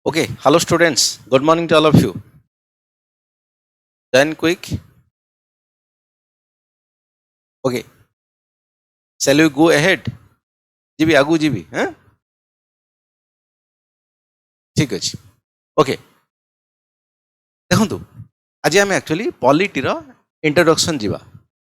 Okay, hello students. Good morning to all of you. Then quick. Okay, shall we go ahead? ଯିବି ଆଗକୁ ଯିବି ଠିକ ଅଛି okay ଦେଖନ୍ତୁ ଆଜି ଆମେ ଆକ୍ଚୁଆଲି ପଲିଟିର ଇଣ୍ଟ୍ରୋଡକ୍ସନ୍ ଯିବା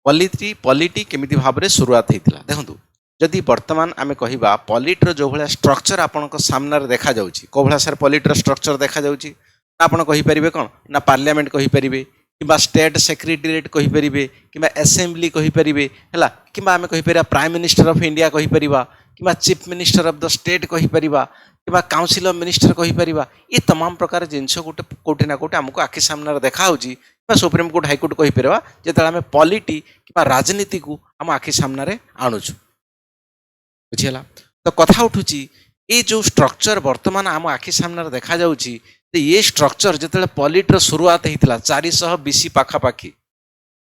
ପଲିଟି କେମିତି ଭାବରେ ଶୁରୁଆତ ହେଇଥିଲା ଦେଖନ୍ତୁ ଯଦି ବର୍ତ୍ତମାନ ଆମେ କହିବା ପଲିଟିର ଯେଉଁ ଭଳିଆ ଷ୍ଟ୍ରକ୍ଚର ଆପଣଙ୍କ ସାମ୍ନାରେ ଦେଖାଯାଉଛି କେଉଁ ଭଳିଆ ସାର୍ ପଲିଟିର ଷ୍ଟ୍ରକ୍ଚର ଦେଖାଯାଉଛି ନା ଆପଣ କହିପାରିବେ କ'ଣ ନା ପାର୍ଲିଆମେଣ୍ଟ କହିପାରିବେ କିମ୍ବା ଷ୍ଟେଟ୍ ସେକ୍ରେଟେରିଏଟ୍ କହିପାରିବେ କିମ୍ବା ଆସେମ୍ବଲି କହିପାରିବେ ହେଲା କିମ୍ବା ଆମେ କହିପାରିବା ପ୍ରାଇମ୍ ମିନିଷ୍ଟର ଅଫ୍ ଇଣ୍ଡିଆ କହିପାରିବା କିମ୍ବା chief minister of the state କହିପାରିବା କିମ୍ବା କାଉନସିଲ୍ ଅଫ୍ ମିନିଷ୍ଟର କହିପାରିବା ଏ ତମାମ ପ୍ରକାର ଜିନିଷ ଗୋଟେ କୋଉଠି ନା କୋଉଠି ଆମକୁ ଆଖି ସାମ୍ନାରେ ଦେଖାହେଉଛି କିମ୍ବା ସୁପ୍ରିମକୋର୍ଟ ହାଇକୋର୍ଟ କହିପାରିବା ଯେତେବେଳେ ଆମେ ପଲିଟି କିମ୍ବା ରାଜନୀତିକୁ ଆମ ଆଖି ସାମ୍ନାରେ ଆଣୁଛୁ ବୁଝିହେଲା ତ କଥା ଉଠୁଛି ଏ ଯେଉଁ ଷ୍ଟ୍ରକ୍ଚର ବର୍ତ୍ତମାନ ଆମ ଆଖି ସାମ୍ନାରେ ଦେଖାଯାଉଛି ये स्ट्रक्चर जिते पॉलिटर शुरुआत होता 400 बीसी पाखापाखि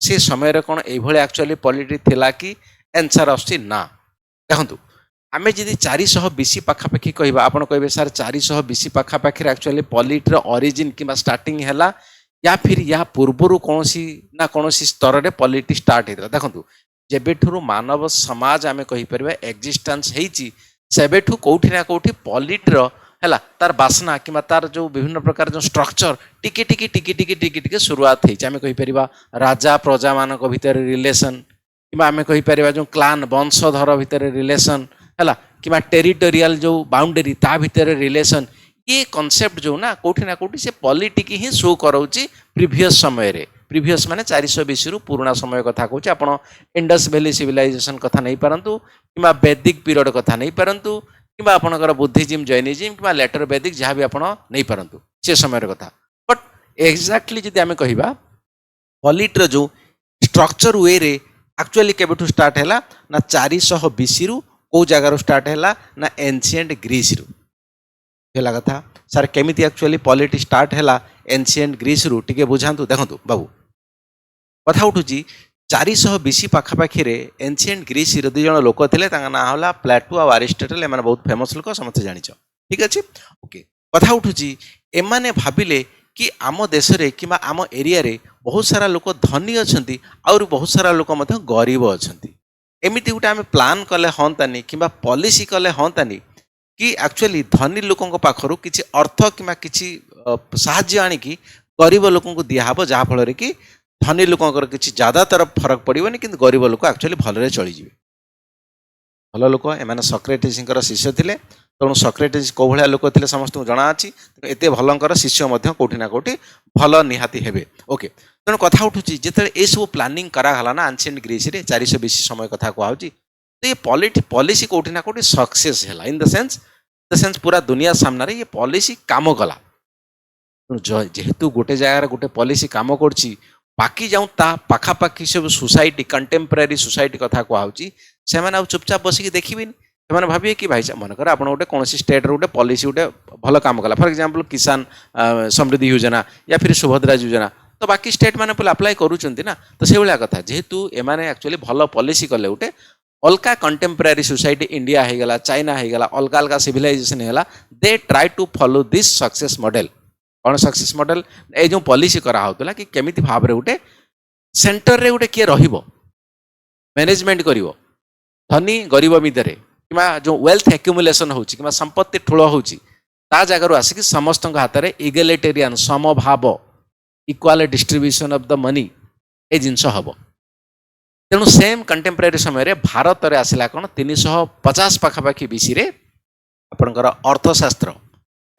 से समय कौन ये एक्चुअली पॉलिटी थिला कि आंसर आसुची ना देखंतु आमे जदि 400 बीसी पाखापाखि कहबा आपण कहबे सर 400 बीसी पाखापाखि एक्चुअली पॉलिटर ओरिजिन किंबा स्टार्टिंग हैला या फिर या पूर्वरु कोनोसी ना कोनोसी स्तर रे पॉलिटी स्टार्ट हेतला देखंतु जेबेठुरु मानव समाज आमे कहि परबा एक्जिस्टेंस हेची सेबेठु कोठी ना कोठी पॉलिटर है तार बासना कि तार जो विभिन्न प्रकार जो स्ट्रक्चर टिके टिके टिके टिके टिके टिके शुरुआत होमें कहीपर राजा प्रजा मान भीतर रिलेसन कि आम कहीपर जो क्लान वंशधर भितर रिलेसन है कि टेरिटोरियल जो बाउंडेरी ता भितर रिलेसन ये कॉन्सेप्ट जो ना कोठी से पॉलिटिक ही शो कराऊँच प्रीवियस समय रे प्रीवियस माने 420 रु पुराना समय कथा कहूँ आप इंडस वैली सिविलाइजेशन कथा नहीं पारंतु कि वैदिक पीरियड कथा नहीं पारंतु कि आपणकर बुद्धिज्म जैनिज्म कि लेटर वैदिक जहाँ भी आप नहीं पारंतु से समय कथा बट एक्जाक्टली जदि आम कहिबा पॉलिटर जो स्ट्रक्चर वे रे एक्चुअली केबेठु स्टार्ट हैला ना 400 बीसी रु को जगार स्टार्ट हैला ना एंशिएंट ग्रीस रु हैला कथा सर केमिति एक्चुअली पॉलिटी स्टार्ट हैला एंशिएंट ग्रीस रु टिके बुझांतु देखंतु बाबू कथा उठुची 400 बीसी पाखापाखि एंशिएंट ग्रीस दुई जन लोक थे ना होला प्लेटो और अरिस्टोटल एम बहुत फेमस लोक समस्त जान ठीक अच्छे ओके कथा उठुची एमाने भाविले कि आम देश रे कि आम एरिया रे बहुत सारा लोक धनी अच्छा और बहुत सारा लोक गरीब अच्छा एमती गोटे आम प्लान कले हाँतानी कि पॉलिसी कले हाँतानी कि एक्चुअली धनी लोकों पाखरु किछि अर्थ कि साहाय्य आनिकी गरीब लोक दिहब जहाँफल कि धनी लोक किसी ज्यादातर फरक पड़ोनी कि गरीब लोक एक्चुअली भलरे चलीजे भल लोक एम सक्रेटिस शिष्य थे तेणु सक्रेटिस कौ भाया लोक थे समस्त जना अच्छी एत भलंकर शिष्य कौटी ना कौटी भल निहाती हेबे ओके तेणु कथा उठुची जिते ये सब प्लानिंग कराला ना एंशिएंट ग्रीस रे 420 समय कथा कहूँ तो ये पॉलिसी कौटी ना कौटी सक्सेस है इन द सेंस पूरा दुनिया सामने ये पॉलिसी काम कला जेहेतु गोटे जगार गोटे पॉलिसी काम कर बाकी जाऊँ ता पाखापाखि सब सोसाइटी कंटेम्परारी सोसाइटी कथा कहूँ से चुपचाप बसिक देखिए से भावे कि भाई मनकर आप गोटे कौन स्टेट रोटे पॉलिसी गोटे भल काम कला फॉर एग्जांपल किसान समृद्धि योजना या फिर सुभद्रा योजना तो बाकी स्टेट मैंने पहले अप्लाई करूँ ना तो से भाया कथा जेहेतु एमाने एक्चुअली भल पॉलिसी कले गोटे अलग कंटेम्परारी सोसाइटी इंडिया हो गला चाइना हो गला अलग अलग सिविलाइजेशन है they try to follow this success model कौन सक्सेस मॉडल ये जो पॉलिसी कराला कि केमिति भाव गोटे सेंटर रे गोटे किए रहिबो मैनेजमेंट करिवो धनी गरीब भितर कि जो वेल्थ एक्युमुलेशन होची कि संपत्ति ठूल होची ता जगार आसिक समस्त हाथ में इगेलिटेरियन समभाव equal distribution of the money ए जिनस हम तेणु सेम कंटेम्परारी समय भारत में आसला कौन 350 पाखापाखि बीसी रे आपणकर अर्थशास्त्र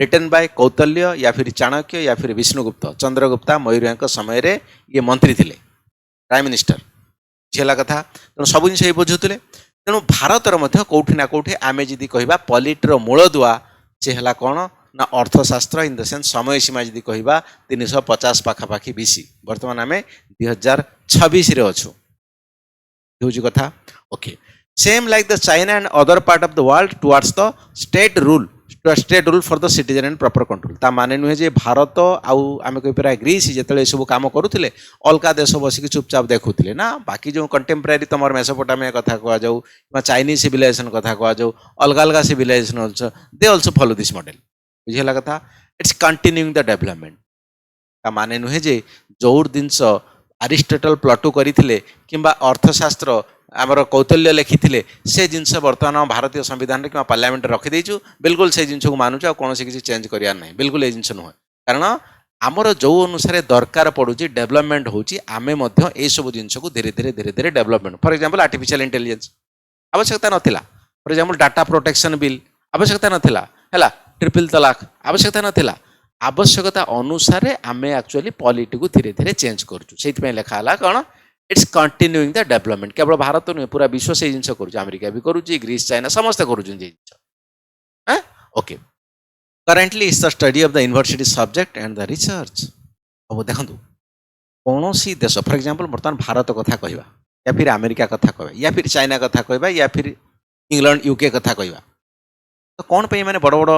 रिटन बाय कौतल्य या फिर चाणक्य या फिर विष्णुगुप्त चंद्रगुप्ता मयूर्य समय रे ये मंत्री थे प्राइम मिनिस्टर झेला कथा तेणु सब जिन बुझुले तेणु भारत कौटी ना कौटी आम जी कह पॉलिटर मूलदुआ से है कौन ना अर्थशास्त्र इन द सेंस समय सीमा जी कह 350 पाखापाखि बीसी बर्तमान आम 2026 अच्छु कथा okay same like the China and other part of the world towards the state rule for the citizen and proper control ता माने नुहे जे भारत आम कहीपर ग्रीस जिते सब कम करुले अलग देश बसिक चुपचाप देखुले ना बाकी जो कंटेम्परारी तुम मेसोपोटामिया कथा कह चाइनीज सिविलाइजेशन कथा कह अलग अलग civilisation they also follow this model बुझेगा कथा इट्स कंटिन्यूइंग द डेवलपमेंट ता माने नुहे जे जोर जिनस अरिस्टोटल प्लटू करथिले किंबा अर्थशास्त्र आमर कौतल्य लिखिथिले से जिनस वर्तमान भारतीय संविधान रे किंबा पार्लियामेंट रखि देइछु बिल्कुल से जिनस को मानुछु आ कोनोसी किछि चेंज करिया नै बिल्कुल ए जिनस नुहे कारण आमर जो अनुसार दरकार पड़ुची डेवलपमेंट होची आमे मध्य ए सब जिनस को धीरे धीरे development for example artificial intelligence आवश्यकता नथिला for example data protection bill आवश्यकता नथिला हैला ट्रिपल तलाक आवश्यकता नथिला आवश्यकता अनुसार आमे एक्चुअली पॉलिटी को धीरे धीरे चेंज करछु सेति पे लिखा हला कोन इट्स कंटिन्यूइंग द डेवलपमेंट केवल भारत नुहे पूरा विश्व से जिनस करछु अमेरिका भी करछु ग्रीस चाइना समस्त करछु जिनस हां okay currently is the study of the university subject and the research अब देखंतु कोनोसी देश फॉर एग्जांपल वर्तमान भारत कथा कहबा या फिर अमेरिका कथा कहबा या फिर चाइना कथा कहबा या फिर इंग्लैंड यूके कथा कहबा तो कौन पे माने बड़ बड़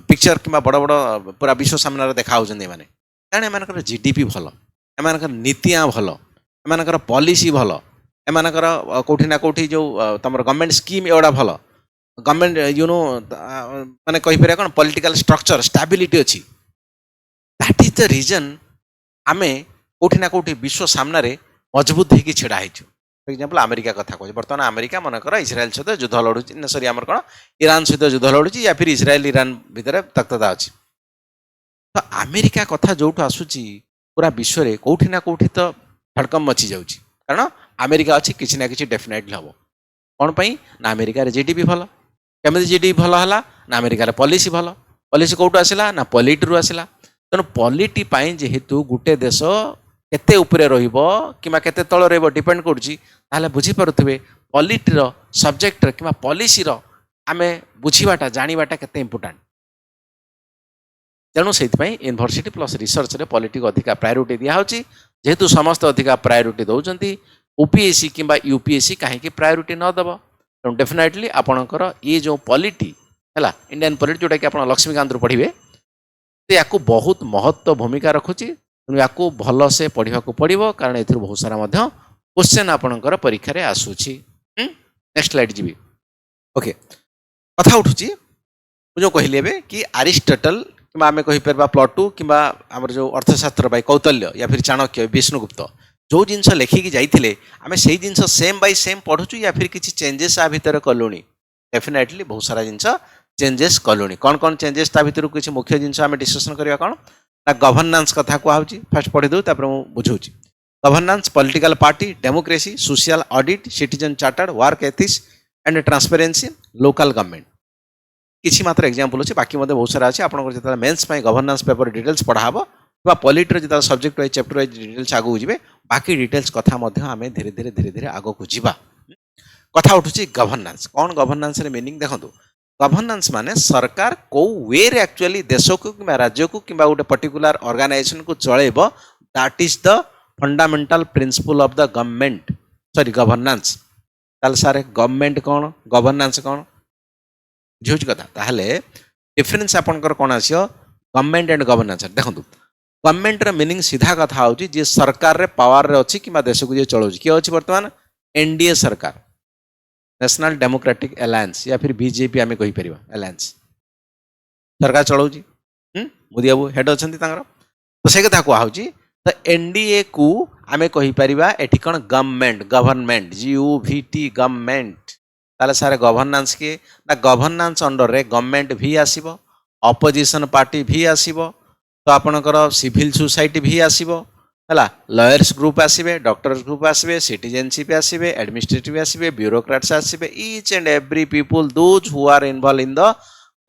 पिक्चर किंबा बड़ बड़ पूरा विश्व सामने देखा होजन माने कारण एमानकर जीडीपी भलो एमानकर नीतियां भलो एमानकर पॉलिसी भलो एमानकर कोठी ना कोठी जो तमर गवर्नमेंट स्कीम एडा भलो गवर्नमेंट यू नो माने कहि पर कोन पॉलिटिकल स्ट्रक्चर स्टेबिलिटी अछि दैट इज द रीजन आमे कोठी ना कोठी विश्व सामने रे मजबूत होकी छिड़ा हिछु फॉर एग्जांपल अमेरिका कथा कहै वर्तमान अमेरिका मनकर इस्राएल सहित युद्ध लड़ुची न सॉरी हमर कोन ईरान सहित युद्ध लड़ुची या फिर इस्राएल ईरान भीतर तक्तता अछि तो अमेरिका कथा जोठ आसुची पूरा विश्व रे कोठी ना कोठी तो धड़कम मची जाउची कारण अमेरिका अछि किछि ना किछि डेफिनेटली हबो कोन पई ना अमेरिका रे जीडीपी भलो केମିତି जीडीपी भल है ना अमेरिकार पॉलिसी भल पॉलिसी कौटू आसला ना पॉलिटी रु आसला तेणु पॉलिटी पाई जेहेतु गोटे देश केते उपरे रहिबो किमा केते तळ रहिबो डिपेंड करूची ताले बुझी पारुथिबे पॉलिटी रो सब्जेक्ट रे किमा पॉलिसी रो आमे बुझीबाटा जानिबाटा केते इंपोर्टेंट तेणु सेति पई यूनिवर्सिटी प्लस रिसर्च रे पॉलिटी को अधिका प्रायोरिटी दिया होची जेहेतु समस्त अधिका प्रायोरिटी दउचंती ओपीएससी किंबा यूपीएससी काहे कि प्रायोरिटी न दबो तेणु डेफिनेटली आपणकर ये जो पॉलिटी है इंडियन पॉलिटी जोटा कि आप लक्ष्मीकांत पढ़े तो या बहुत महत्व भूमिका रखुची तेणु या भल से पढ़ा पड़ो कारण ए बहुत सारा क्वेश्चन आपणकर परीक्षा रे आसूची नेक्स्ट स्लाइड जी ओके कथा उठुची जो कहली कि अरिस्टोटल कि आम कहीपर प्लटू कि जो अर्थशास्त्र भाई कौतल्य या फिर चाणक्य विष्णुगुप्त जो जिनस लेखिकी जाइथिले आमे सेही जिनस सेम बाय सेम पढुचु या फिर किछि चेंजेस आ भीतर कलुनी डेफिनेटली बहुत सारा जिनस चेंजेस कलुनी कौन कौन चेंजेस ता भीतर किछि मुख्य जिनस आमे डिस्कशन करिया कोन ना गवर्नेंस कथा को आउची फर्स्ट पढि दउ तापर मु बुझौची governance political party democracy social audit citizen chartered work ethics and transparency local government किछि मात्र एग्जांपल अछि बाकी मध्ये बहुत सारा अछि आपन जेता मेंस पय गवर्नेंस पेपर डिटेल्स पढाबो बा पॉलिटी जो subject wise chapter wise details आगो जीवे बाकी डिटेल्स कथा मध्य आमे धीरे धीरे आगो को जीवा कथा उठुची गवर्नेंस कौन गवर्नेंस रे मीनिंग देखंतु गवर्नेंस माने सरकार को वे रे एक्चुअली देश को कि राज्य को कि गोटे पर्टिकुलर ऑर्गेनाइजेशन को चलेबो that is the fundamental principle of the government sorry governance ताल सारे गवर्नमेंट कौन गवर्नेंस कौन बुझौछ कथा ताहले डिफरेंस आपनकर कोन आसियो गवर्नमेंट एंड गवर्नेंस देखंतु गवर्नमेंट रे मीनिंग सीधा कथा होची जे सरकार रे पावर रे अछि किबा देश को जे चलोची के अछि वर्तमान एनडीए सरकार नेशनल डेमोक्रेटिक अलायंस या फिर बीजेपी आमे कहि परिबा अलायंस सरकार चलोची मोदी बाबू हेड अछंती तांगर तो से कथा को आउची तो एनडीए को आमे कहि परिबा एठी कोन गवर्नमेंट जीओवीटी गवर्नमेंट ताले सारे गवर्नेंस के ना गवर्नेंस अंडर रे गवर्नमेंट भी आसीबो ऑपोजिशन पार्टी भी आसीबो तो आपणकर सिविल सोसाइटी भी आसीबो हला लॉयर्स ग्रुप आसीबे डॉक्टर्स ग्रुप आसीबे सिटीजनशिप आसीबे एडमिनिस्ट्रेटिव आसीबे ब्यूरोक्रेट्स आसीबे each and every people those who are involve in the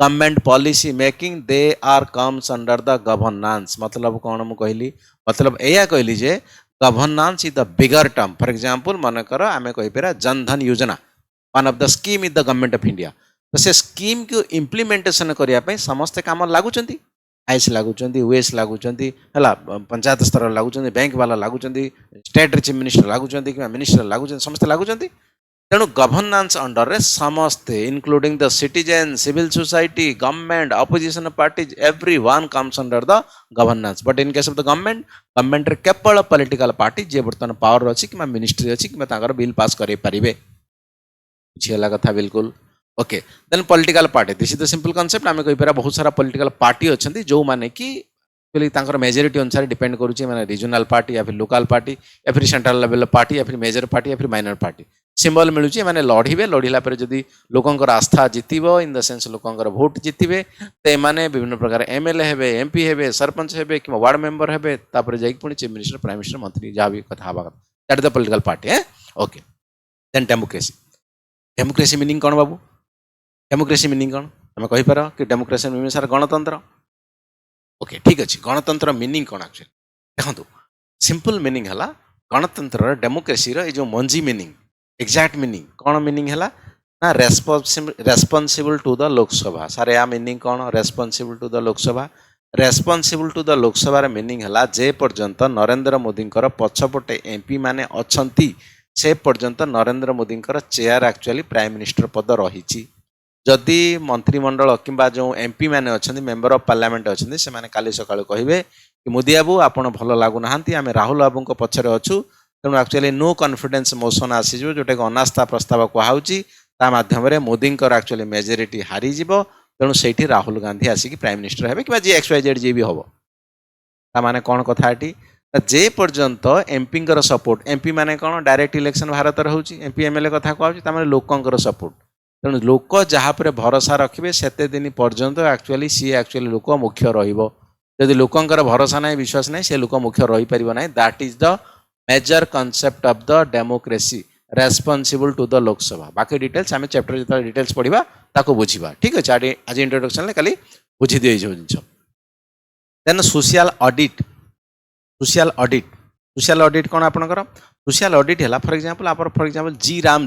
government policy making they are comes under the governance मतलब कौन मु कहली मतलब एया कहली जे governance is the bigger term for example मनकर आमे कहि पेरा Jan Dhan Yojana one of the scheme is the government of India तो से स्कीम को इम्प्लीमेंटेशन करिया पई समस्त काम लागुचंती आईएस लागुचंती यूएस लागुचंती हला पंचायत स्तर लागुचंती बैंक वाला लागुचंती स्टेट चीफ मिनिस्टर लागुचंती कि मिनिस्टर लागुचंती समस्त लागुचंती तेणु गवर्नेंस अंडर रे समस्ते including the citizen civil society government opposition parties everyone comes under the governance but in case of the government रे केवल पॉलिटिकल पार्टी जे वर्तमान पावर अछि कि मिनिस्ट्री अछि कि तांकर बिल पास करै परिबे बुझियला कथा बिल्कुल okay then political party this is the simple concept आम कहीपर बहुत सारा पॉलिटिकल पार्टी अच्छा जो मैंने कि मेजोरिटी अनुसार डिपेंड करुचे माने रीजनल पार्टी या फिर लोकल पार्टी या फिर सेंट्रल लेवल पार्टी या फिर मेजर पार्टी या फिर माइनर पार्टी सिंबल मिलूची माने लड़िबे लड़िला पर जदि लोकंकर आस्था जितिबो इन द सेंस लोकंकर भोट जितिबे ते माने विभिन्न प्रकार एमएलए हेबे एमपी हेबे सरपंच हेबे कि वार्ड मेंबर हेबे तापर जाई पुणी चीफ मिनिस्टर प्राइम मिनिस्टर मंत्री जहाँ भी कथा हवा that is the political party okay then democracy democracy meaning कौन बाबू डेमोक्रेसी मीनिंग कौन तुम कहीपर कि डेमोक्रेसी मीनिंग सार गणतंत्र ओके ठीक अच्छे गणतंत्र मीनिंग कौन एक्चुअली देखो सिंपल मीनिंग है गणतंत्र डेमोक्रेसी जो मंजी मीनिंग एक्जाक्ट मीनिंग कौन मीनिंग है ना रेस्पॉन्सिबल टू द लोकसभा सारे या मीनिंग कौन responsible to the Lok Sabha responsible to the Lok Sabha meaning है जे पर्यंत नरेंद्र मोदी पछपटे एमपी माने अच्छी से पर्यंत Narendra Modi chair actually prime minister पद रही जदि मंत्रिमंडल किंबा जो एमपी मैंने अच्छा मेंबर ऑफ पार्लियामेंट अच्छा से मैंने काली सकाळु कहिबे कि मोदी बाबू आपण भल लागू नाहांती आमे राहुल बाबू को पछरे अछु तेणु एक्चुअली नो कॉन्फिडेंस मोशन आसीजो जोटे अनास्था प्रस्ताव कहुची ता माध्यम रे मोदी एक्चुअली मेजोरिटी हारी जिवो तेणु सेठी राहुल गांधी आसिक प्राइम मिनिस्टर हेबे कि जी एक्स वाई जेड जी भी हबो ता माने कोन कथा एटी जे पर्यंत एमपी सपोर्ट एमपी माने कोन डायरेक्ट इलेक्शन भारत रे होची एमपी एमएलए कथा कहउची ता माने लोकंकर सपोर्ट तेणु लोक जहाँ पर भरोसा रखिए सेते दिन पर्यंत एक्चुअली सी एक्चुअली लोक मुख्य रही लोकंकर भरोसा ना विश्वास ना से लोक मुख्य रही पार ना that is the major concept of the democracy responsible to the Lok Sabha बाकी डिटेल्स आम चैप्टर जो डिटेल्स पढ़ा ताको बुझा ठीक अच्छे आज इंट्रोडक्शन खाली बुझी दिए जिन then social audit social audit social audit कौन आपंकर सोशल ऑडिट है for example G RAM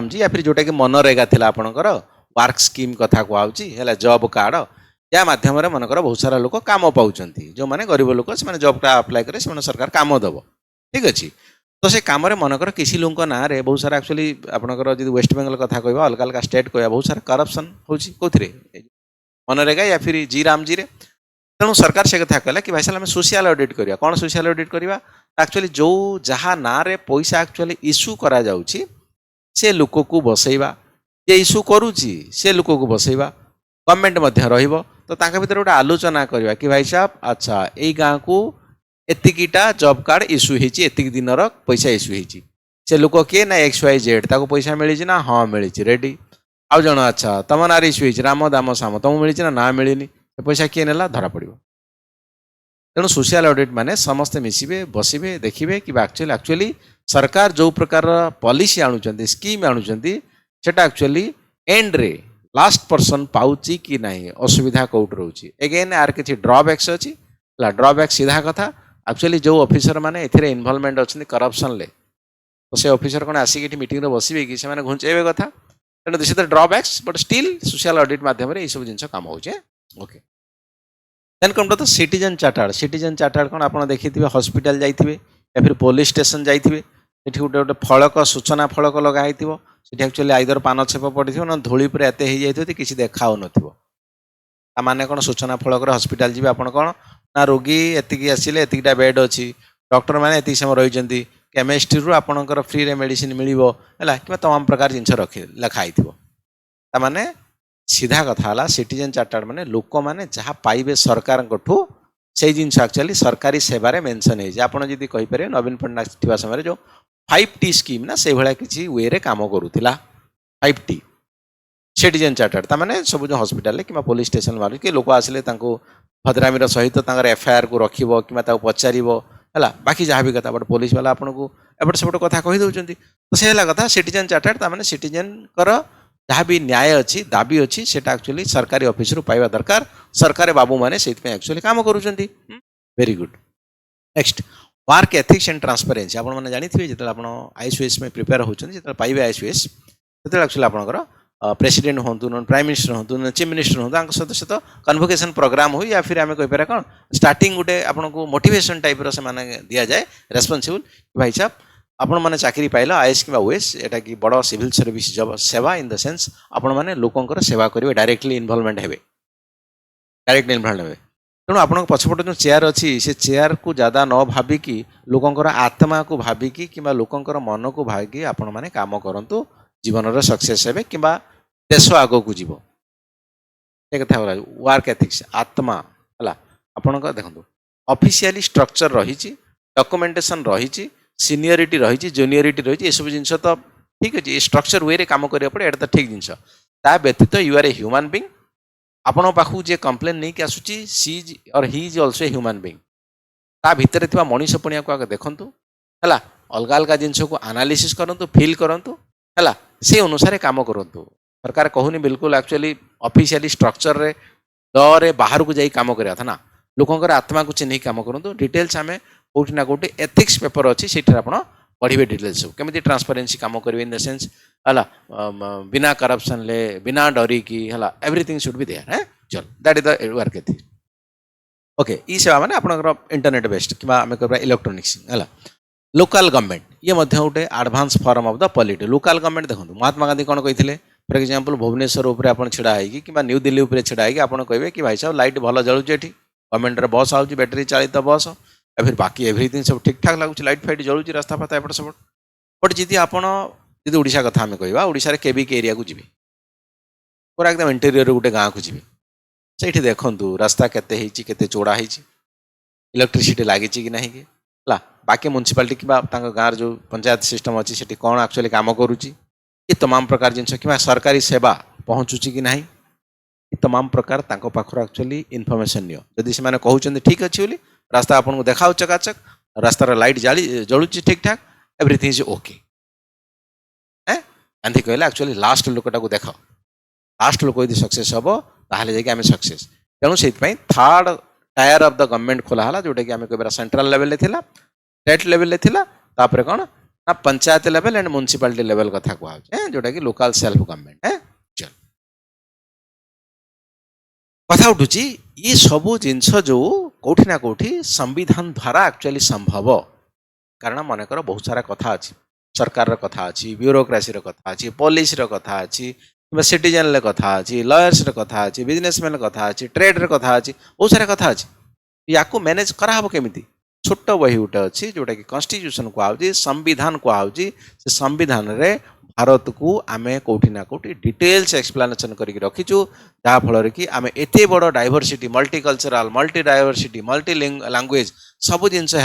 G या फिर जोटा कि मनरेगा थिला आपणकर वर्क स्कीम कथा कहउची है जॉब कार्ड या माध्यम मनकर बहुत सारा लोक काम पाउचंती जो माने गरीब लोक से जॉब का अप्लाई करे से सरकार काम दब ठीक अच्छे तो से काम मनकर किसी लोक ना रे बहुत सारा एक्चुअली आपंकर जो वेस्ट बेंगल कथा कहवा अलग अलग स्टेट कहवा बहुत सारा करप्शन होची कोथिरे मनरेगा या फिर जी राम जी रे तेणु सरकार से कथा कहला कि भाई साहब आम सोशल ऑडिट करिया कौन सोशल ऑडिट करिया एक्चुअली जो जहाँ ना रे पैसा एक्चुअली इश्यू करा जाउची से लोक को बसैवा ये इश्यू करुच्ची से लोक को बसैवा गवर्नमेंट मध्य रहिबो तो तांका भीतर गोटे आलोचना करवा कि भाई साहब अच्छा यही गाँव को एतिकीटा जॉब कार्ड इश्यू होती एतिक दिन पैसा इश्यू होती से लोक किए ना एक्स वाई जेड ताको पैसा मिली ना हाँ मिली रेडी आउ जन अच्छा तुम ना इश्यू होती राम दाम साम तुमको मिली ना मिलनी पैसा किए नेला धरा पड़ो तेणु सोशल ऑडिट माने समस्ते मिसिबे बसिबे देखिबे कि एक्चुअली सरकार जो प्रकार पॉलिसी आणुचंती स्कीम आणुचंती सेटा एक्चुअली एंड रे लास्ट पर्सन पाउची कि नहीं असुविधा कौट रोची एगेन आर किछि ड्रॉबैक्स अछि ड्रॉबैक सीधा कथा एक्चुअली जो ऑफिसर माने एथिरे इन्वॉल्वमेंट अछि करप्शन ले तो से ऑफिसर कोन आसी कि मीटिंग रे बसिबे कि से माने घुंचेबे कथा तेणु this is the drawbacks but still social audit माध्यम रे ई सब जिंस काम होचे okay then come to the citizen chartered कौन आप देखिए हॉस्पिटल जाइए या फिर पुलिस स्टेशन जाइए सेठी गोटे गोटे फलक सूचना फलक लगाई सेठी एक्चुअली आइदर पान छेप पड़ी ना धूली पर एत हो जाए किसी देखा माने कौन सूचना फलक हॉस्पिटल जी आप कौन ना रोगी एतिकी आसिले एतिकीटा बेड अच्छी डॉक्टर मैंने एतिक समय रही केमिस्ट्री रू आपंकर फ्री रे मेडिसिन मिलिबो है कि तमाम प्रकार जिनस लिखाई माने सीधा कथा है सिटीजन चार्टर्ड माने लोक माने जहाँ पाइबे सरकार से जिन एक्चुअली सरकारी सेवार मेनसन होती कहीपर नवीन पट्टनायक थी समय जो 5T स्कीम ना से भाया किसी वे रे काम करूला 5T सिटीजन चार्टर्ड ताने सब जो हॉस्पिटल कि पुलिस स्टेशन मार कि लोक आसिले भद्रामीर सहित एफआईआर को रखिबो कि पचार है बाकी जहाँ भी कथा बट पुलिस वाला आपन को एपट सेपट कथा कही दौरान तो से कथा सिटीजन चार्टर्ड ताने सिटीजन जहाँ भी न्याय अच्छी दाबी अच्छी सेटा एक्चुअली सरकारी ऑफिस रु पाइबा दरकार सरकारी बाबू माने एक्चुअली काम करूछंती very good next work ethics and transparency आपण माने जानिथिबे जेतले आपण आईएएस में प्रिपेयर होछन जेतले पाइबे आईएएस जेतले एक्चुअली आपनकर प्रेसिडेंट होंतु न प्राइम मिनिस्टर होंतु न चीफ मिनिस्टर होंतु आंक सहित कन्वोकेशन प्रोग्राम हो या फिर आम कहीपर कौन स्टार्टिंग गोटे आपको मोटिवेशन टाइप से माने दिया जाए रेस्पॉन्सिबल भाई साहब आपण मैंने चाकरी पाइल आईएएस कि ओएस एटा कि बड़ सिविल सर्विस जब सेवा इन द सेंस आपण मैंने लोकंकर सेवा करेंगे डायरेक्टली इन्वॉल्वमेंट हेबे डायरेक्टली इन्वॉल्वमेंट हेबे तेणु आपण पछपटे जो चेयर अच्छी से चेयर को ज्यादा न भाविकी लोकंकर आत्मा को भाविकी कि लोकंकर मन को भाविकी आपण मैंने काम करंतु जीवन सक्सेस हे कि देश आग को जीव ये कथा वर्क एथिक्स आत्मा है आपण देखो ऑफिशियली स्ट्रक्चर रही डॉक्यूमेंटेशन रही सीनियरिटी रही जूनियरिटी रही ये सब जिन तो ठीक अच्छे स्ट्रक्चर वे काम करा पड़े एटा तो ठीक जिन ता व्यतीत you are a human being आपण पाखु जे कंप्लेन नहीं कि आसुची सी और he is also a human being ता भितर थिबा मनीष पणिया को आगे देखंतु हला अलग अलग जिनस को एनालिसिस करंतु फील करंतु हला से अनुसार काम करंतु सरकार कहूनी बिल्कुल एक्चुअली ऑफिशियली स्ट्रक्चर रे लॉ रे बाहर को जाई काम करिया था ना लोकंकर आत्मा को चिन्ह काम करंतु डिटेल्स आमे कोठी ना कोठी एथिक्स पेपर अछि सेठर आपण पढ़िबे डिटेल्स सब केमिति ट्रांसपेरेंसी काम करिवे इन द सेंस हला बिना करप्शन ले बिना डरी की हला एवरीथिंग शुड बी देयर है चल that is the work ethics okay ई सेवा माने आपनकर इंटरनेट बेस्ड किबा आमे करबा इलेक्ट्रॉनिक्स हला लोकल गवर्नमेंट ये मध्य गोटे advance form of the polity local government देखो महात्मा गांधी कौन कही फॉर एग्जांपल भुवनेश्वर उपर आप छिड़ा है न्यू दिल्ली उपर छिड़ा है आप कहे कि भाई साहब लाइट भल जलुचे ये गवर्नमेंट बस आउची बैटेरी चालित बस फिर बाकी एवरीथिंग सब ठीक ठाक लगुच लाइट फाइट जलुची रास्ता फाता एपट सेपट बट जी आपड़ जी ओडिशा कथा आम कह ओडिशा केबिक एरिया को जी पूरा एकदम इंटेरियर गोटे गाँव को जी से देखूँ रास्ता केते चौड़ा है इलेक्ट्रिसिटी लगी कि ना कि बाकी म्युनिसिपालिटी कि गाँव जो पंचायत सिस्टम अच्छी से कौन एक्चुअली काम करुच्ची ये तमाम प्रकार जिनस कि सरकारी सेवा पहुँचुची कि ना तमाम प्रकार पाखर एक्चुअली इनफॉरमेशन नियो जदि से कहते ठीक अच्छे बोली रास्ता आपको देखा चकाचक रास्तार लाइट जाली जलुची ठीक ठाक एवरीथिंग इज ओके गांधी कहले एक्चुअली लास्ट लोकटा को देख लास्ट लोक यदि सक्सेस हम ताहले जाके आम सक्सेस तेणु से third tier of the government खोला जोटा कि आम कह सेंट्रल लेवल स्टेट लेवल तापर कौन ना panchayat level and municipality level कथा कहुए जोटा कि लोकल सेल्फ गवर्नमेंट है चल कथा उठू ये सबू जिनस जो कौटी ना कौटी संविधान द्वारा एक्चुअली संभव कारण मनकर बहुत सारा कथा अच्छी सरकार कथा अच्छी ब्यूरोक्रेसी कथा अच्छी पुलिस कथा अच्छी सिटीजन कथा अच्छी लयर्स कथा अच्छी बिजनेसमैन कथा अच्छी ट्रेड कथा अच्छी बहुत सारा कथा अच्छी या मैनेज कराहब केमिति छोट बही गोटे अच्छी जोटा कि कन्स्टिट्यूशन कहुच्छी संविधान कहुच्छी से संविधान रे भारत को आम कौटी ना कौटी डिटेल्स एक्सप्लेनेशन करके रखीचु जहाँफल कि आम एते बड़ diversity multicultural multi diversity multi language सब जिनस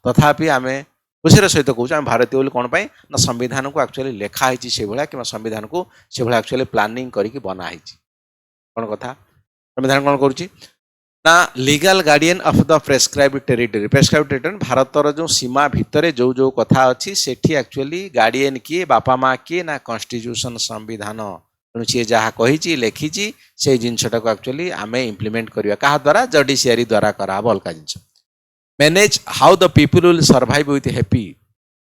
तथापि आम खुशी सहित कौच आम भारतीय बोली कौन पाई ना संविधान को एक्चुअली लिखाई से भाया कि संविधान को से भाया एक्चुअली प्लानिंग करके बनाई कौन कथा संविधान कौन करुच्ची ना legal guardian of the prescribed territory भारतर जो सीमा भितर जो जो कथा अच्छी सेठी एक्चुअली गार्डियन किए बापा माँ किए ना कॉन्स्टिट्यूशन संविधान तेणु सी जहाँ कही लिखी से जिनटा को एक्चुअली आम इम्प्लीमेंट करवा क्या द्वारा जडिशियरी द्वारा कराब अलग जिनस manage how the people will survive with happy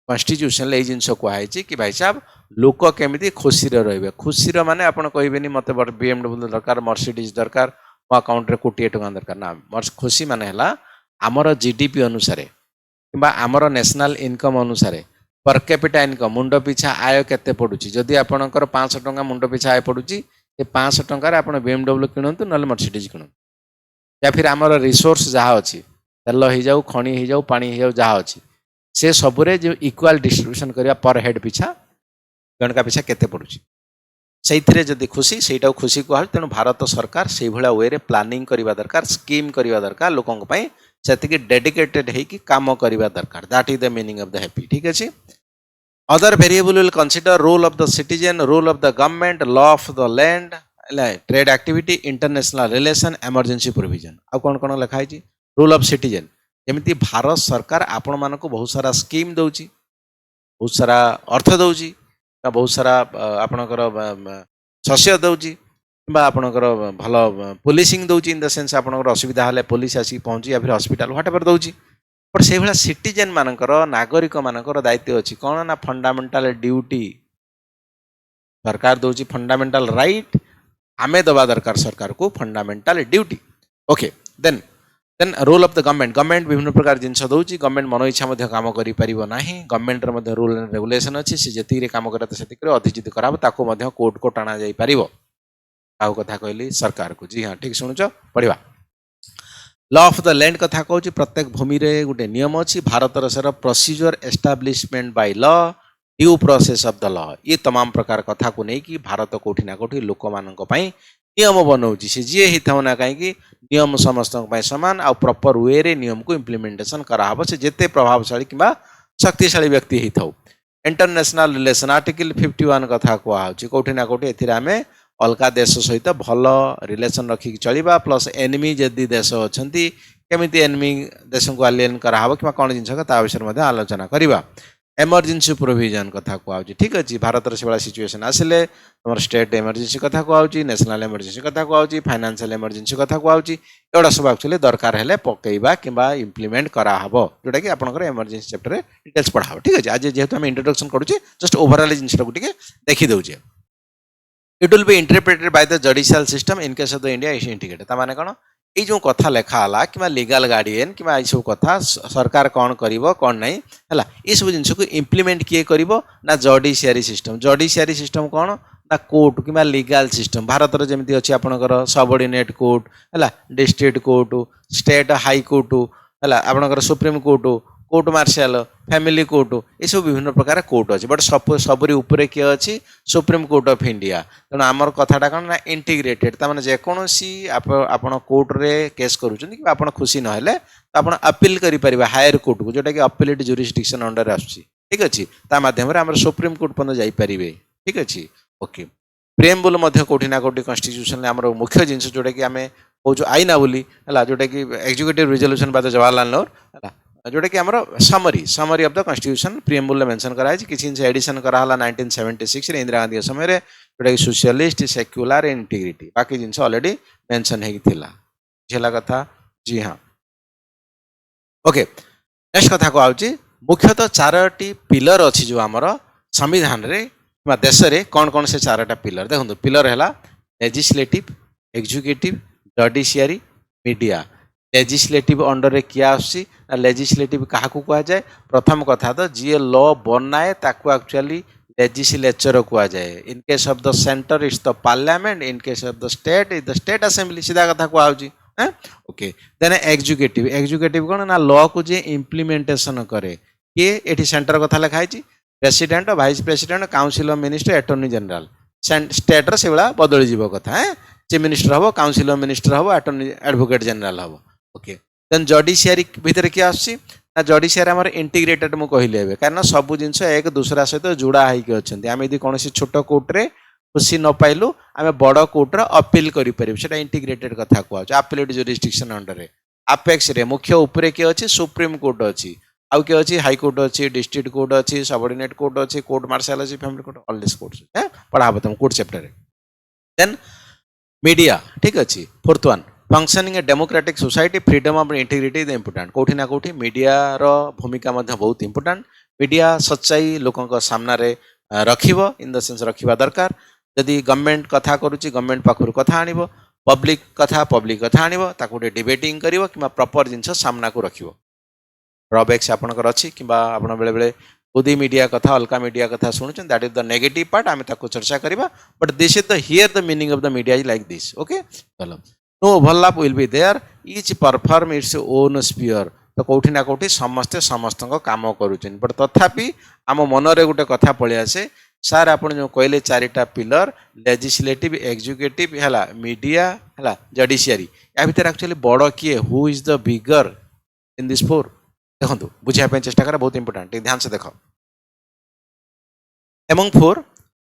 constitution ये जिनस कहुई कि भाई साहब लोक केमी खुशी रे खुशी माने आप कहे मत BMW दरकार मर्सिडीज दरकार मो अकाउंट रे कोटी टका दरकार ना मोर खुशी माने हला आमर जीडीपी अनुसार कि आमर नेशनल इनकम अनुसार पर कैपिटा इनकम मुंड पिछा आय केते पड़ुची जदि आपणकर 500 टका मुंड पिछा आय पड़ुची ए 500 टंकार आपण BMW किणंतु नले मर्सिडीज किणंतु या फिर आमर रिसोर्स जहाँ अच्छी तेल हो जाऊ खणी हो जाऊ पानी हो जाऊ जहाँ अच्छी से सबुरे जो इक्वाल डिस्ट्रीब्यूशन करवा पर हेड पिछा जनका पिछा केते पड़ुची से जदि खुशी से खुशी कह तेणु भारत सरकार से भाया वे रे प्लानिंग करवा दरकार स्कीम करवा दरकार लोकों से डेडिकेटेड होगी काम करवा दरकार that is the meaning of the happy ठीक अच्छे other variable will consider role of the citizen role of the government law of the land trade activity international relation emergency provision आ कौन कौन लिखाई रोल ऑफ सिटीजन जमी भारत सरकार आपण मान बहुत सारा स्कीम दौची बहुत सारा अर्थ दौची बहुत सारा आपणकर शस्य दौची कि आपणकर भल पुलिसिंग दौची इन द सेन्स आपणकर असुविधा हेल्ले पुलिस आसिक पहुँची या फिर हस्पिटाल व्हाट एवर दौची बट से भाया सिटीजन मानकर नागरिक मानकर दायित्व अच्छी कौन ना फंडामेंटाल ड्यूटी सरकार दौची फंडामेंटाल राइट आमे दबा दरकार सरकार को fundamental duty okay then role of the government विभिन्न प्रकार जिनस दौची गवर्नमेंट मन इच्छा काम कर गवर्नमेंट रूल एंड रेगुलेशन अच्छी से जी कम कर अधिचित कराब कोर्ट को टाणा जा पार कथा कहली सरकार को जी हाँ ठीक शुणुच पढ़ा लॉ ऑफ द लैंड कथा कहूँ प्रत्येक भूमि रे गोटे नियम अच्छी भारतर sir procedure establishment by law due process of the law ये तमाम प्रकार कथा को नहीं कि भारत कोठी ना कोठी लोक मानक पई नियम बनाउछि से जे हि थाउ ना काहे नियम समस्त पई समान आ प्रॉपर वे रे नियम को इम्प्लीमेंटेशन करा हबो से जेते प्रभावशाली किबा शक्तिशाली व्यक्ति हि थाउ इंटरनेशनल रिलेशन आर्टिकल 51 कथा को आउछि कोठी ना कोठी एथिरा हमें अलगा देश सहित भल रिलेशन रखिक चलिबा प्लस एनिमी जदि देश अछंती केमिति एनिमी देश को अलियन करा हबो किबा कोन जिंस ता विषय मध्ये आलोचना करिबा एमरजेंसी प्रोविजन कथा को आउछि ठीक अछि भारत रे सेबा सिचुएशन आसिले हमर स्टेट एमरजेंसी कथा को आउछि नेशनल एमरजेंसी कथा को आउछि फाइनेंशियल एमरजेंसी कथा को आउछि एडा सब एक्चुअली दरकार हेले पकेइबा किबा इम्प्लीमेंट करा हबो जोटा कि आपनकर एमरजेंसी चैप्टर रे डिटेल्स पढाबो ठीक अछि आज जेहेतु हम इंट्रोडक्शन करूछि जस्ट ओवरऑल जिंस को टिके देखि दउजे it will be interpreted by the judicial system in case of the India is integrated ता माने कोन ये जो कथा लेखा हला कि लीगल गार्डियन कि सब कथा सरकार कौन करिवो कौन नहीं है ये सब जिन को इम्प्लीमेंट किए करिवो ना जडिशियरी सिस्टम कौन ना कोर्ट कि लीगल सिस्टम भारत रे जेमती अछि आपनकर सबऑर्डिनेट कोर्ट है district court state high court है आपनकर supreme court court martial family court ये सब विभिन्न प्रकार कोर्ट अच्छे बट सबरी उपरे किए अच्छी सुप्रीम कोर्ट ऑफ इंडिया तेणु आमर कथाटा कौन ना इंटीग्रेटेड तार जेकोसी आप कोर्ट रे केस करुँच आप खुशी नहेले तो आप अपील करें हायर कोर्ट को जोटा कि अपीलेट जुरिस्डिक्शन अंडर आसुची ठीक अच्छे मध्यम सुप्रीम कोर्ट पर्यटन जापरेंगे ठीक अच्छे ओके प्रेमबुल कौटी ना कौटी कन्स्टिट्यूशन आम मुख्य जिन जोटा कि आम कौच आईना बोली है जोटा कि executive resolution by the Jawaharlal Nehru है जोटा कि आमर summary of the constitution preamble mention कराई किसी एडिशन कराला 1976 रे इंदिरा गांधी समय रे जोटा कि सोशलिस्ट सेक्युलर इंटीग्रिटी बाकी जिन ऑलरेडी मेंशन हेला झेला कथा जी हाँ ओके नेक्स्ट कथा को आउची मुख्यतः चारोटी पिलर अच्छी जो आमर संविधान रे देश रे कौन कौन से चारोटा पिलर देखो पिलर है legislative executive judiciary media legislative under रे किया आसी लेजिस्लेटिव क्या कह जाए प्रथम कथा तो जी लॉ बनाए ताकू एक्चुअली लेजिस्लेचर कह जाए इन case of the centre is the parliament in case of the state is the state assembly सीधा कथा कह ओके देन एग्जीक्यूटिव कौन ना लॉ को जे इम्प्लीमेंटेशन करे किए ये सेंटर कथा लिखाई president vice president council of minister attorney general state रे से भाया बदली जीव कथा चीफ मिनिस्टर हम काउंसिल ऑफ मिनिस्टर हम अटॉर्नी एडवोकेट जनरल हम ओके देन जुडिशियरी भितर किए आसी जुडिशियरी आम इंटीग्रेटेड मुझे कहली कारण सब जिन एक दूसरा सहित जोड़ा होगी अच्छा आम यदि कौन छोट कोर्टे खुशी न पाइलु आम बड़ कोर्टर अपील करें इंटीग्रेटेड कथा कहुच अपीलेट जुरिस्डिक्शन अंडर आपेक्स रे मुख्य उपरे किए अच्छी सुप्रीम कोर्ट अच्छी आउ किए अच्छी हाईकोर्ट अच्छी डिस्ट्रिक्ट कोर्ट अच्छी सबऑर्डिनेट कोर्ट अच्छी कोर्ट मार्शल अच्छी family court all this court पढ़ा तुम कोर्ट चैप्टर देन मीडिया ठीक अच्छे fourth one functioning a democratic society freedom of integrity is important कौटी ना कौटी मीडिया रो भूमिका बहुत इंपोर्टेंट मीडिया सच्चाई लोकों सामना रे रखिबो इन द सेंस रखिबा दरकार यदि गवर्नमेंट कथा करूची गवर्नमेंट पाखर कथा आनिबो पब्लिक कथा आनिबो ताको डिबेटिंग करिवो किबा प्रॉपर जिंस सामना को रखिबो ड्रॉबैक्स आपनकर अछि किबा आपण बेले बेले बुद्धि मीडिया कथा अलका मीडिया कथा शुणुचन that is the negative part आम ताको चर्चा करिबा but this is the here the meaning of the media is like this okay चलो no overlap will be there each perform its own sphere तो कौटी ना कौटी समस्ते समस्त काम करुचन बट तथापि आम मन रे गोटे कथा पळि आसे सार आपण जो कहले चारिटा पिलर लेजिस्लेटिव एग्जीक्यूटिव है मीडिया है जुडिशियरी या भीतर एक्चुअली बड़ किए who is the bigger in this four देखो बुझापी चेष्टा कर बहुत इंपोर्टेंट ध्यान से देख among four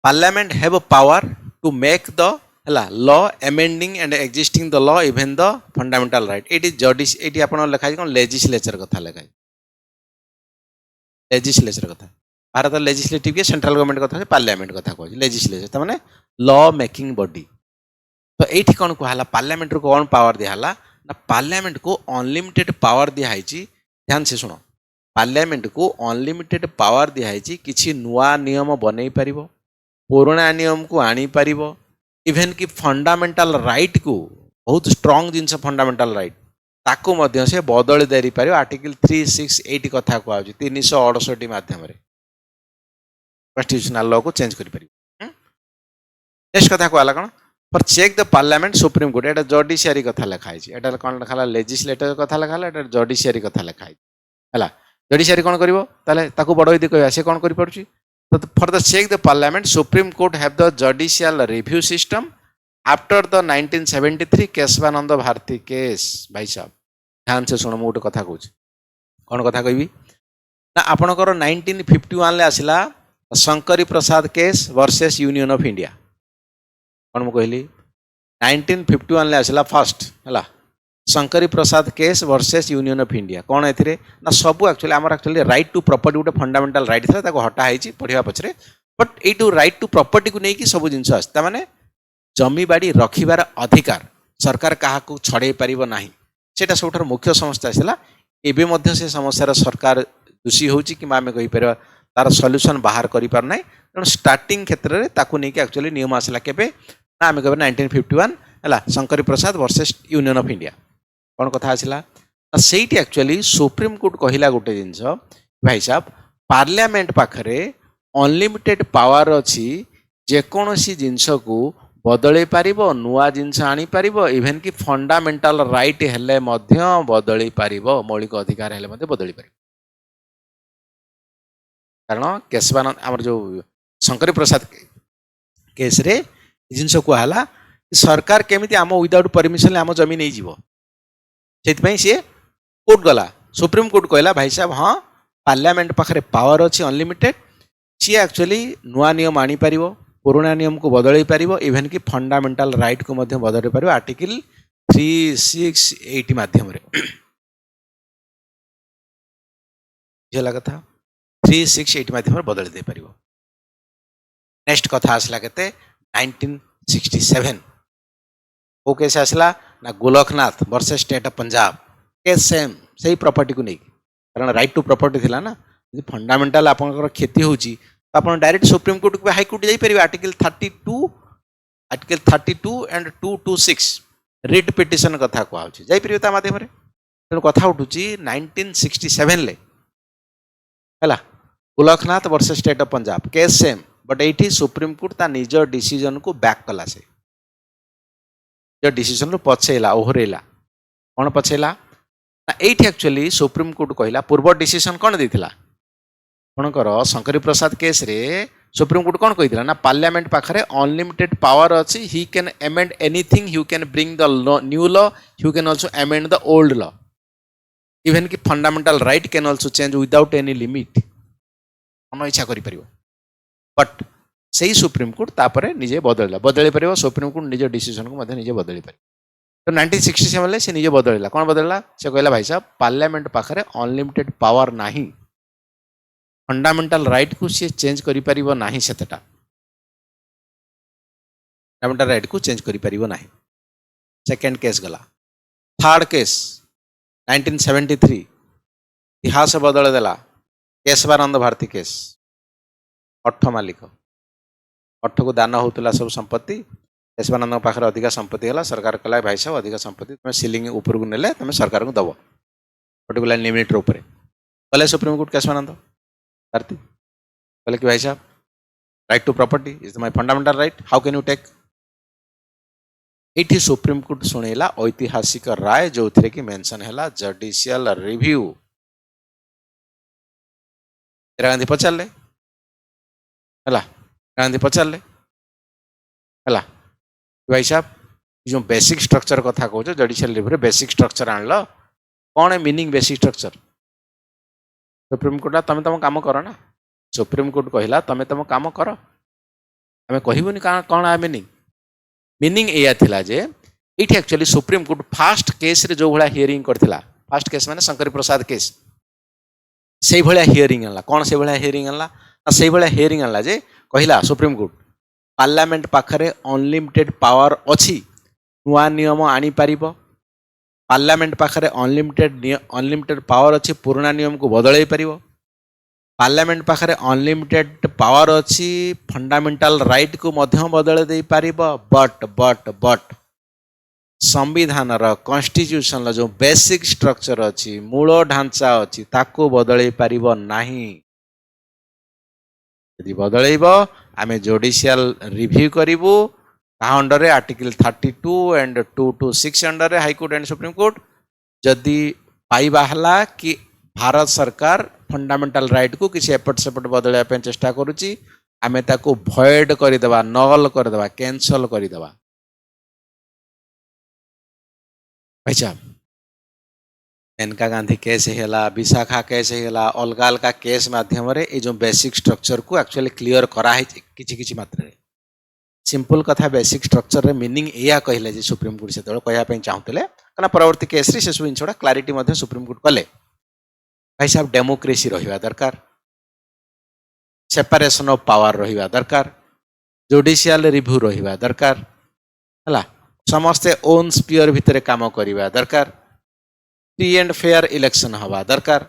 parliament have power to make the law amending and existing the law even the fundamental right ये जडिश ये आप लिखाई कौन लेजिस्लेचर कथा लिखाई लेजिस्लेचर कथा भारत लेजिस्लेटिव के सेंट्रल गवर्नमेंट कथा पार्लियामेंट कथा कह लेजिस्लेचर मैंने लॉ मेकिंग बॉडी तो ये कौन कहला पार्लियामेंट को कौन पावर दिहला ना पार्लियामेंट को अनलिमिटेड पावर दिखाई ध्यान से शुण पार्लियामेंट को अनलिमिटेड पावर दिखाई किसी नुआ नियम बनई पार पुराणा नियम को आनी पार इवेन कि फंडामेंटल राइट को बहुत स्ट्रॉन्ग जिनस फंडामेंटल राइट ताकू मध्य से बदली दे पार आर्टिकल 368 कथा कहुच 368 मध्यम कन्स्टिट्यूशनल लॉ को चेंज कर नेक्स्ट कथा कहला कौन for check the parliament supreme court एटा जुडिशियरी कथा लिखाई एटा कौन लिखा लेजिस्लेटर कथा लिखा एटा जुडिशियरी कथा लिखाई है जुडिशियरी कौन करिवो ताले ताकू बड़ यदि कहबा से कौन करि पारुची So for the check the parliament, Supreme Court have the judicial review system after the 1973 Kesavananda Bharati case. भाई साहब ध्यान से शुण, मुझे कथा कहूँ कौन कथा कहबी ना आपणकर 1951 आसला Shankari Prasad case versus Union of India. कौन मु कहली 1951 आसला फर्स्ट है Shankari Prasad case versus Union of India. कौन ए ना सब एक्चुअली आमर एक्चुअली राइट टू प्रॉपर्टी गोटे फंडामेंटल राइट था, हटा है पढ़ा पछरे. बट ये राइट टू प्रॉपर्टी को लेकिन सब जिन आसता जमी बाड़ी रखिबार अधिकार सरकार क्या छड़े पार ना से सब मुख्य समस्या आसला. एवं से समस्यार सरकार दोषी होची कि आम कहीपर तार सल्यूशन बाहर कर पारना. तेणु स्टार्टिंग क्षेत्र में ताकू नहीं एक्चुअली नियम आसला केबे ना आम कह 1951 है शंकरी प्रसाद वर्सेस यूनियन ऑफ इंडिया. कौन कथा आसला से एक्चुअली सुप्रीम कोर्ट कहला गोटे जिनस भाई साहब पार्लियामेंट पाखरे अनलिमिटेड पावर अच्छी जेकोसी जिनस को बदल पार नुआ जिनस आनी पार इभेन कि फंडामेंटल राइट हेले बदल पार मौलिक अधिकार हेले बदल पार. कारण केशवानंद आमर जो शंकरी प्रसाद केस रे जिनस कहला सरकार केमिति आम विदाउट परमिशन आम जमी नहीं जीव से सी कोर्ट गला. सुप्रीम कोर्ट कहला भाई साहब हाँ पार्लियामेंट पाखे पावर अच्छी अनलिमिटेड, सी एक्चुअली नुआ नियम आनी पार पुराना नियम को बदल पार इभेन कि फंडामेंटल राइट को बदल पार आर्टिकल 368 माध्यम कथा 368 माध्यम बदल दे पार. नेक्स्ट कथा आसला के 1967 वो केस आसला ना Golaknath versus state of Punjab case same सही प्रॉपर्टी को नहीं कारण राइट टू प्रॉपर्टी थिला ना यदि फंडामेंटल आपनकर क्षति होची तो आपण डायरेक्ट सुप्रीम कोर्ट को हाई कोर्ट जाई परिबे. आर्टिकल 32 एंड 226 रिट पिटिशन कथा को आउची जाई परिबे ता माध्यम रे. तेणु कथा उठुची 1967 ले हला Golaknath versus state of Punjab case same but एठी सुप्रीम कोर्ट ता निज डिसीजन को बैक कला से डिसीजन रू पछेला ओहरेला. कौन पछेला ना एठी एक्चुअली सुप्रीम कोर्ट कहला पूर्व डिसीजन कौन देथिला आपणकर शंकरी प्रसाद केस रे सुप्रीम कोर्ट कौन कही ना पार्लियामेंट पाखरे अनलिमिटेड पावर अच्छी he can amend anything you can bring the new law you can also amend the old law even कि fundamental right can also change without any limit मन इच्छा कर. But से सुप्रीम कोर्ट तापर निजे बदल पार supreme court निज decision को निजे बदल पार. तो 1967 से निजे बदलला. कौन बदलला से कहला भाई साहब पार्लियामेंट पाखरे अनलिमिटेड पावर नाही फंडामेंटल राइट को सी चेंज करि परिबो नाही सेतटा फंडामेंटल राइट को चेंज करि परिबो नाही. सेकंड केस गला. थर्ड केस 1973 इतिहास बदल देला केशवानंद भारती केस. अठ मालिक अठ को दान होता सब संपत्ति केशवानंद पाखे अधिका संपत्ति है सरकार कहला भाई साहब अधिका संपत्ति तुम सीलिंग ऊपर को नेले तुम सरकार को दब पर्टिकुलर लिमिट ऊपर कले सुप्रीम कोर्ट केशवानंद भारती कहले कि भाई साहब right to property is my fundamental right how can you take. ये सुप्रीम कोर्ट शुणेला ऐतिहासिक राय जो थे कि मेंशन है जुडिशियल रिव्यू. इंदिरा गांधी पचारे है गांधी पचारे है भाई साहब जो बेसिक स्ट्रक्चर कथा कहो जुडिशियल रिव्यू बेसिक स्ट्रक्चर आनल कौन है meaning basic structure. Supreme court तुम तुम काम कर ना सुप्रीम कोर्ट कहला तुम तुम काम कर आम कहबूनी कौन है मीनिंग. मीनिंग एया थिला जे ये actually supreme court fast case रे जो भाया हियरिंग करथिला फास्ट केस माने शंकरी प्रसाद केस से भाया हियरिंग आनला. कौन से भाया हियरिंग आनला से भाया हियरिंग आनला जे कहला सुप्रीम कोर्ट पार्लियामेंट पाखरे अनलिमिटेड पावर अच्छी नुआ नियम आनी पारिबो पार्लियामेंट पाखरे अनलिमिटेड पावर अच्छी पुराना नियम को बदल पारिबो पार्लियामेंट पाखरे अनलिमिटेड पावर अच्छी फंडामेंटल राइट को मध्य बदल दे पारिबो. बट संविधान कॉन्स्टिट्यूशन जो बेसिक स्ट्रक्चर अच्छी मूल ढांचा अच्छी ताको बदल पारिबो नाही. यदि बदलैब आम जुडिशियल रिव्यू करूँ under article 32 and 226 under high court and supreme court जदि पाइबा है कि भारत सरकार फंडामेंटल राइट को किसी एपट सेपट बदलवा चेष्टा करुच्ची आमे ताको भॉइड करदेवा नल करदेवा कैंसल करदेवा भाई साहब मेनका गांधी केस हैला विशाखा केस हैला अलगा अलगा केस माध्यम रे ए जो बेसिक स्ट्रक्चर को एक्चुअली क्लियर करा है किछि किछि मात्रा रे सिंपल कथा बेसिक स्ट्रक्चर रे मीनिंग एया कहले जे सुप्रीम कोर्ट से तळ कहया पई चाहूतले कना परवर्ती केस रे से सब इनछोडा क्लैरिटी मध्ये सुप्रीम कोर्ट कले भाई साहब डेमोक्रेसी रहिबा दरकार सेपरेशन ऑफ पावर रहिबा दरकार जुडिशियल रिव्यू रहिबा दरकार हला समस्ते ओन स्पीयर भितरे काम करिबा दरकार फ्री एंड फेयर इलेक्शन हवा दरकार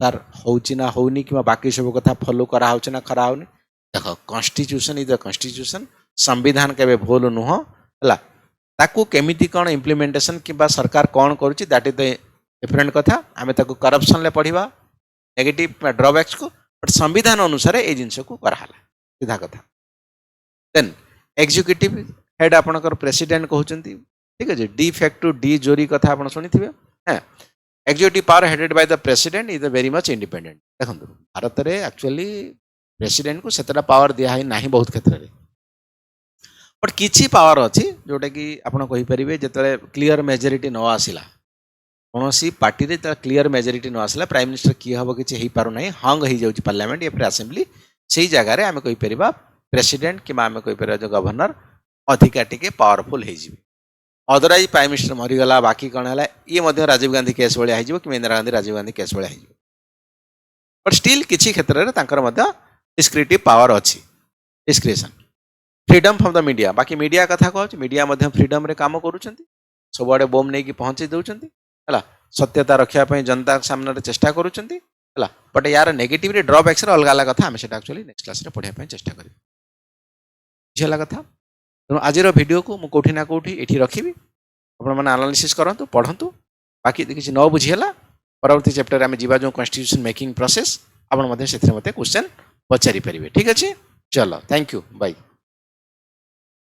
तार होउची ना होउनी कि बाकी सब कथा फॉलो करा होउची ना खरा होउनी देखो कॉन्स्टिट्यूशन इज द कॉन्स्टिट्यूशन संविधान केबे भूल नुह हला ताकू केमिति कोन इंप्लीमेंटेशन किबा सरकार कोन करूची दैट इज द डिफरेंट कथा आमे ताकू करप्शन ले पढिबा नेगेटिव ड्रॉबैक्स को बट संविधान अनुसार ए जिंस को कराला सीधा कथा देन एग्जीक्यूटिव हेड आपनकर प्रेसिडेंट कहउचंती ठीक है डी फैक्टो डी जोरी कथा आपण सुनिथिबे हैं executive power headed by the president is very much independent देखंतु भारत रे एक्चुअली प्रेसिडेंट को सेतरा पावर दिया है नाही बहुत क्षेत्र रे बट किछि पावर अछि जोटा कि आपण कहि परिबे जेतले क्लियर मेजॉरिटी न आसिला कोनोसी पार्टी रे त क्लियर मेजॉरिटी न आसिला प्राइम मिनिस्टर की हबो किछि हेई पारो नाही हंग हेई जाउची पार्लियामेंट या फिर असेंबली सेही जगह रे आमे कहि परिबा प्रेसिडेंट कि आमे कहि परिबा जो गवर्नर अधिका टिके पावरफुल हेई जिवि अदरवाइज प्राइम मिनिस्टर मरीगला बाकी कौन है ये मध्य राजीव गांधी केस भाया हो कि इंदिरा गांधी राजीव गांधी केस भाया हो बट स्टिल किसी क्षेत्र में डिस्क्रिटिव पावर अच्छी डिस्क्रिएशन फ्रीडम फ्रॉम द मीडिया बाकी मीडिया कथा कहूँ मीडिया फ्रीडम रे काम करुँच सबुआड़े बोम नहीं पहुँचे दौरान है सत्यता रखापी जनता सामने चेष्टा करुँच है बट यार नेगेटिव ड्रॉबैक्स अलग अलग कथा आम एक्चुअली नेक्स्ट क्लास पढ़ाई चेष्टा करें बुझेगा कथा तेणु आज भिडियो को मुझे कौटी ना कौटी ये रखी आपने एनालिसिस करूँ पढ़ु बाकी किसी न बुझीगला परवर्ती चैप्टर आम जा जो कॉन्स्टिट्यूशन मेकिंग प्रोसेस आप मत क्वेश्चन पचारि पारे ठीक अच्छे चलो थैंक यू बाय।